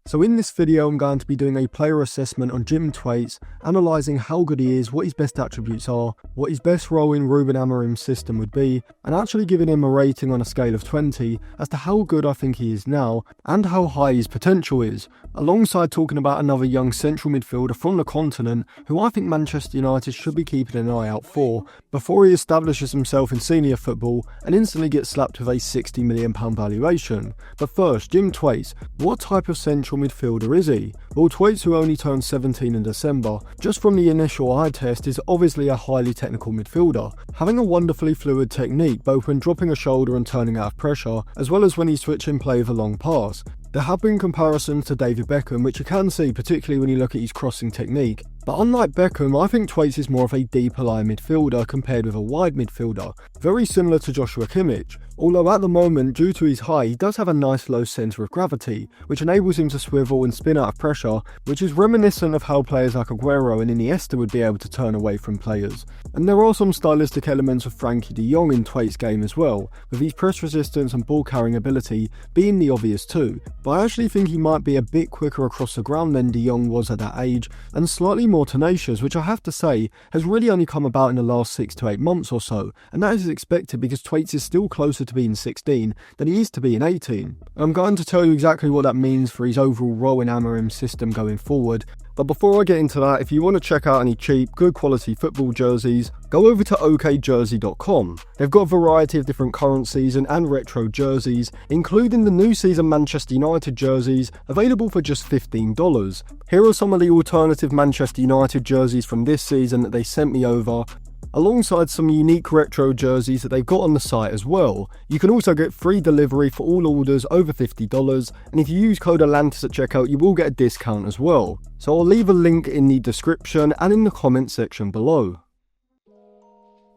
So in this video I'm going to be doing a player assessment on Thwaites, analysing how good he is, what his best attributes are, what his best role in Ruben Amorim's system would be, and actually giving him a rating on a scale of 20 as to how good I think he is now and how high his potential is, alongside talking about another young central midfielder from the continent who I think Manchester United should be keeping an eye out for before he establishes himself in senior football and instantly gets slapped with a £60 million valuation. But first, Thwaites, what type of central midfielder is he? Well, Thwaites, who only turned 17 in December, just from the initial eye test is obviously a highly technical midfielder, having a wonderfully fluid technique both when dropping a shoulder and turning out of pressure, as well as when he's switching play with a long pass. There have been comparisons to David Beckham, which you can see particularly when you look at his crossing technique. But unlike Beckham, I think Thwaites is more of a deeper line midfielder compared with a wide midfielder, very similar to Joshua Kimmich. Although at the moment, due to his height, he does have a nice low centre of gravity, which enables him to swivel and spin out of pressure, which is reminiscent of how players like Aguero and Iniesta would be able to turn away from players. And there are some stylistic elements of Frankie de Jong in Thwaites' game as well, with his press resistance and ball carrying ability being the obvious too, but I actually think he might be a bit quicker across the ground than de Jong was at that age, and slightly more tenacious, which I have to say has really only come about in the last 6 to 8 months or so, and that is expected because Thwaites is still closer to being 16 than he is to being 18. I'm going to tell you exactly what that means for his overall role in Amorim's system going forward. But before I get into that, if you want to check out any cheap, good quality football jerseys, go over to okjersey.com. They've got a variety of different current season and retro jerseys, including the new season Manchester United jerseys, available for just $15. Here are some of the alternative Manchester United jerseys from this season that they sent me over, alongside some unique retro jerseys that they've got on the site as well. You can also get free delivery for all orders over $50, and if you use code Atlantis at checkout you will get a discount as well. So I'll leave a link in the description and in the comment section below.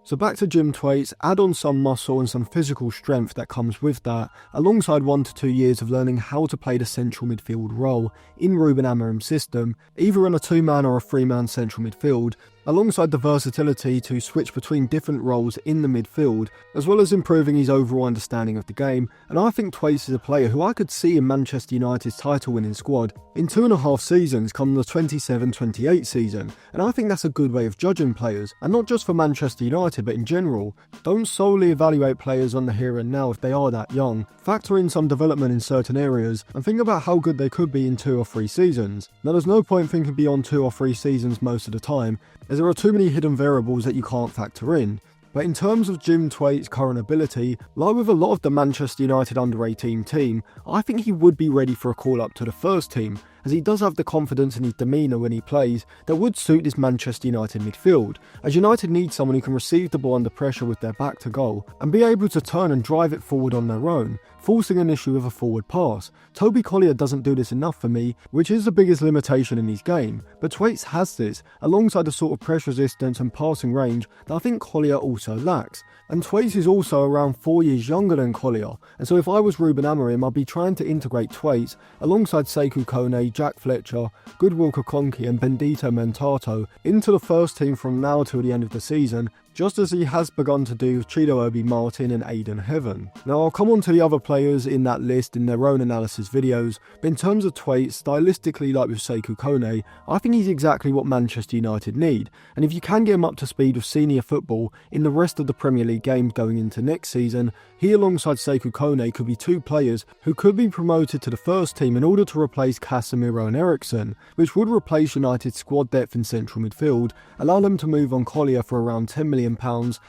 So back to Thwaites, add on some muscle and some physical strength that comes with that, alongside 1 to 2 years of learning how to play the central midfield role in Ruben Amorim's system, either in a 2-man or a 3-man central midfield, alongside the versatility to switch between different roles in the midfield, as well as improving his overall understanding of the game. And I think Thwaites is a player who I could see in Manchester United's title winning squad in 2.5 seasons come the 27-28 season, and I think that's a good way of judging players, and not just for Manchester United but in general. Don't solely evaluate players on the here and now if they are that young, factor in some development in certain areas and think about how good they could be in 2 or 3 seasons. Now there's no point thinking beyond 2 or 3 seasons most of the time, as there are too many hidden variables that you can't factor in. But in terms of Thwaites' current ability, like with a lot of the Manchester United under-18 team, I think he would be ready for a call-up to the first team, as he does have the confidence in his demeanour when he plays that would suit this Manchester United midfield, as United need someone who can receive the ball under pressure with their back to goal and be able to turn and drive it forward on their own, forcing an issue with a forward pass. Toby Collier doesn't do this enough for me, which is the biggest limitation in his game, but Thwaites has this, alongside the sort of press resistance and passing range that I think Collier also lacks. And Thwaites is also around 4 years younger than Collier, and so if I was Ruben Amorim I'd be trying to integrate Thwaites alongside Sekou Kone, Jack Fletcher, Goodwill Kokonki and Bendito Mentato into the first team from now till the end of the season, just as he has begun to do with Chido Obi Martin and Aiden Heaven. Now I'll come on to the other players in that list in their own analysis videos, but in terms of Thwaites, stylistically like with Sekou Kone, I think he's exactly what Manchester United need, and if you can get him up to speed with senior football in the rest of the Premier League games going into next season, he alongside Sekou Kone could be 2 players who could be promoted to the first team in order to replace Casemiro and Eriksen, which would replace United's squad depth in central midfield, allow them to move on Collier for around £10 million,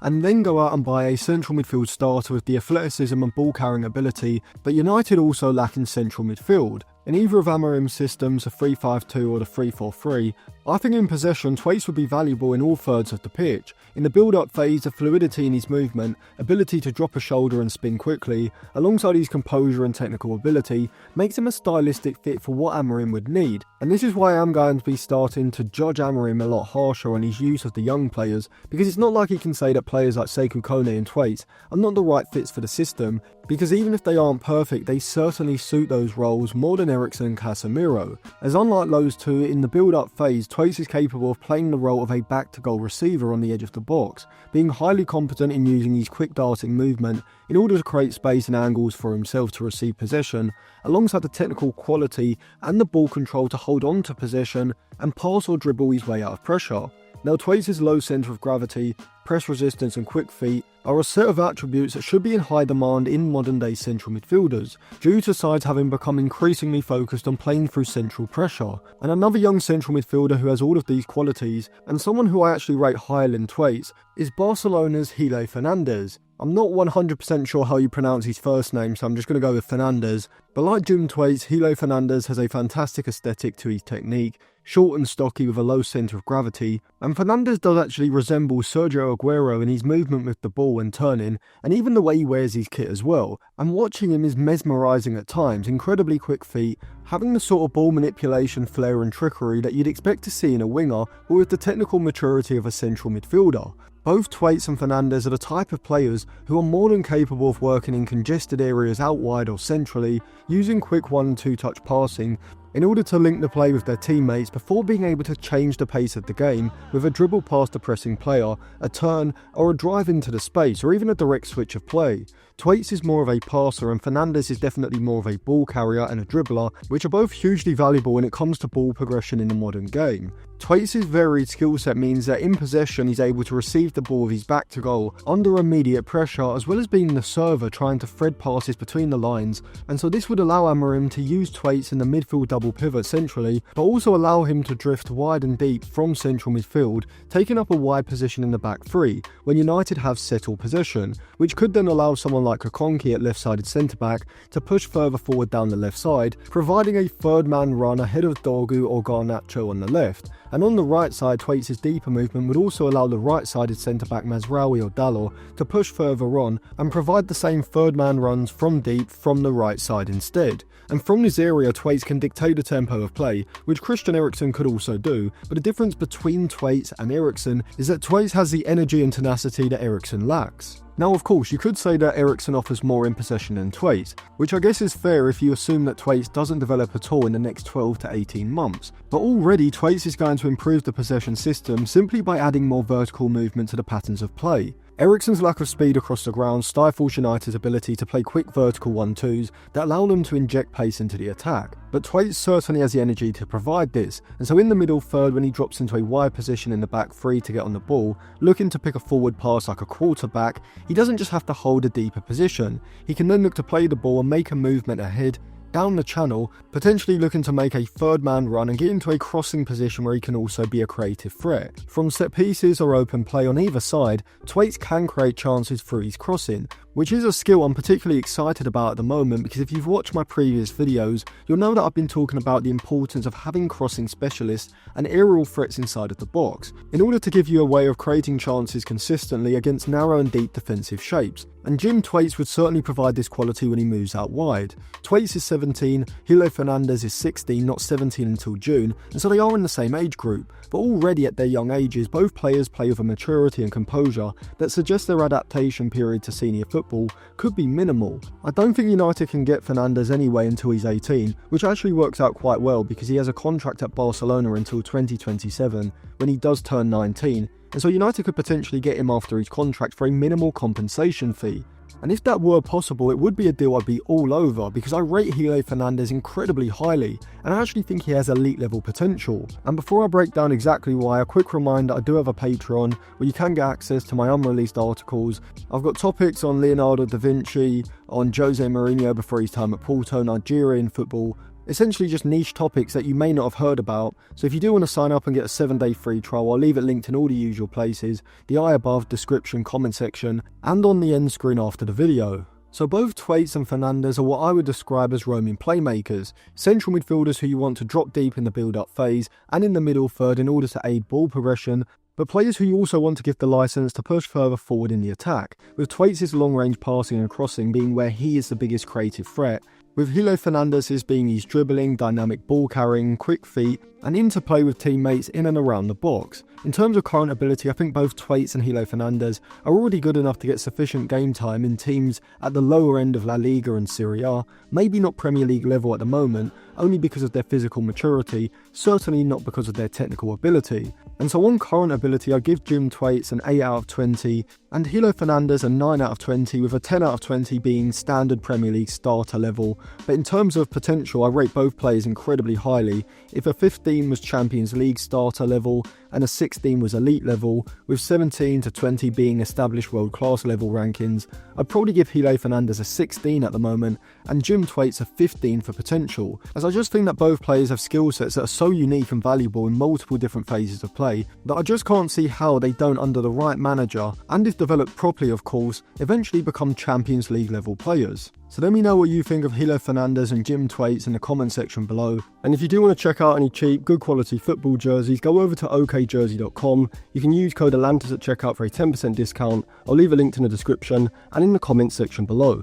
and then go out and buy a central midfield starter with the athleticism and ball carrying ability that United also lack in central midfield. In either of Amorim's systems, the 3-5-2 or the 3-4-3, I think in possession Thwaites would be valuable in all thirds of the pitch. In the build-up phase, the fluidity in his movement, ability to drop a shoulder and spin quickly, alongside his composure and technical ability, makes him a stylistic fit for what Amorim would need. And this is why I'm going to be starting to judge Amorim a lot harsher on his use of the young players, because it's not like he can say that players like Sekou Kone and Thwaites are not the right fits for the system, because even if they aren't perfect, they certainly suit those roles more than Eriksen and Casemiro, as unlike those two, in the build-up phase, Thwaites is capable of playing the role of a back-to-goal receiver on the edge of the box, being highly competent in using his quick darting movement in order to create space and angles for himself to receive possession, alongside the technical quality and the ball control to hold on to possession and pass or dribble his way out of pressure. Now, Thwaites' low centre of gravity, press resistance and quick feet are a set of attributes that should be in high demand in modern day central midfielders, due to sides having become increasingly focused on playing through central pressure. And another young central midfielder who has all of these qualities, and someone who I actually rate higher than Thwaites, is Barcelona's Fernandez. I'm not 100% sure how you pronounce his first name, so I'm just going to go with Fernandez. But like Jim Thwaites, Fernandez has a fantastic aesthetic to his technique, short and stocky with a low centre of gravity, and Fernandez does actually resemble Sergio Aguero in his movement with the ball when turning, and even the way he wears his kit as well. And watching him is mesmerising at times, incredibly quick feet, having the sort of ball manipulation, flair and trickery that you'd expect to see in a winger, but with the technical maturity of a central midfielder. Both Thwaites and Fernandez are the type of players who are more than capable of working in congested areas out wide or centrally, using quick 1 and 2 touch passing in order to link the play with their teammates before being able to change the pace of the game with a dribble past a pressing player, a turn, or a drive into the space, or even a direct switch of play. Thwaites is more of a passer and Fernandez is definitely more of a ball carrier and a dribbler, which are both hugely valuable when it comes to ball progression in the modern game. Thwaites' varied skill set means that in possession he's able to receive the ball with his back to goal under immediate pressure, as well as being the server trying to thread passes between the lines, and so this would allow Amorim to use Thwaites in the midfield double pivot centrally, but also allow him to drift wide and deep from central midfield, taking up a wide position in the back three when United have settled possession, which could then allow someone like Akonki at left-sided centre-back to push further forward down the left side, providing a third-man run ahead of Dorgu or Garnacho on the left. And on the right side, Thwaites' deeper movement would also allow the right-sided centre-back Mazraoui or Dalot to push further on and provide the same third-man runs from deep from the right side instead. And from this area, Thwaites can dictate the tempo of play, which Christian Eriksen could also do, but the difference between Thwaites and Eriksen is that Thwaites has the energy and tenacity that Eriksen lacks. Now, of course, you could say that Eriksen offers more in possession than Thwaites, which I guess is fair if you assume that Thwaites doesn't develop at all in the next 12 to 18 months. But already, Thwaites is going to improve the possession system simply by adding more vertical movement to the patterns of play. Eriksen's lack of speed across the ground stifles United's ability to play quick vertical 1-2s that allow them to inject pace into the attack, but Thwaites certainly has the energy to provide this, and so in the middle third when he drops into a wide position in the back three to get on the ball, looking to pick a forward pass like a quarterback, he doesn't just have to hold a deeper position, he can then look to play the ball and make a movement ahead, down the channel, potentially looking to make a third man run and get into a crossing position where he can also be a creative threat. From set pieces or open play on either side, Thwaites can create chances through his crossing, which is a skill I'm particularly excited about at the moment because if you've watched my previous videos, you'll know that I've been talking about the importance of having crossing specialists and aerial threats inside of the box, in order to give you a way of creating chances consistently against narrow and deep defensive shapes. And Jim Thwaites would certainly provide this quality when he moves out wide. Thwaites is 17, Fernandez is 16, not 17 until June, and so they are in the same age group, but already at their young ages, both players play with a maturity and composure that suggests their adaptation period to senior football could be minimal. I don't think United can get Fernandez anyway until he's 18, which actually works out quite well because he has a contract at Barcelona until 2027 when he does turn 19, and so United could potentially get him after his contract for a minimal compensation fee. And if that were possible, it would be a deal I'd be all over because I rate Fernandez incredibly highly and I actually think he has elite level potential. And before I break down exactly why, a quick reminder, I do have a Patreon where you can get access to my unreleased articles. I've got topics on Leonardo da Vinci, on Jose Mourinho before his time at Porto, Nigerian football, essentially just niche topics that you may not have heard about. So if you do want to sign up and get a 7-day free trial, I'll leave it linked in all the usual places, the eye above, description, comment section, and on the end screen after the video. So both Thwaites and Fernandez are what I would describe as roaming playmakers, central midfielders who you want to drop deep in the build-up phase and in the middle third in order to aid ball progression, but players who you also want to give the license to push further forward in the attack, with Thwaites' long-range passing and crossing being where he is the biggest creative threat, with Hilo Fernandez being his dribbling, dynamic ball carrying, quick feet, and interplay with teammates in and around the box. In terms of current ability, I think both Thwaites and Hilo Fernandez are already good enough to get sufficient game time in teams at the lower end of La Liga and Serie A, maybe not Premier League level at the moment, only because of their physical maturity, certainly not because of their technical ability. And so on current ability, I give Jim Thwaites an 8 out of 20, and Hilo Fernandez a 9 out of 20, with a 10 out of 20 being standard Premier League starter level. But in terms of potential, I rate both players incredibly highly. If a 15 was Champions League starter level, and a 16 was elite level, with 17 to 20 being established world-class level rankings, I'd probably give Hilo Fernandez a 16 at the moment, and Jim Thwaites a 15 for potential, as I just think that both players have skill sets that are so unique and valuable in multiple different phases of play, that I just can't see how they don't, under the right manager, and if developed properly of course, eventually become Champions League level players. So let me know what you think of Hilo Fernandez and Jim Thwaites in the comment section below. And if you do want to check out any cheap, good quality football jerseys, go over to okjersey.com. You can use code Atlantis at checkout for a 10% discount. I'll leave a link in the description and in the comments section below.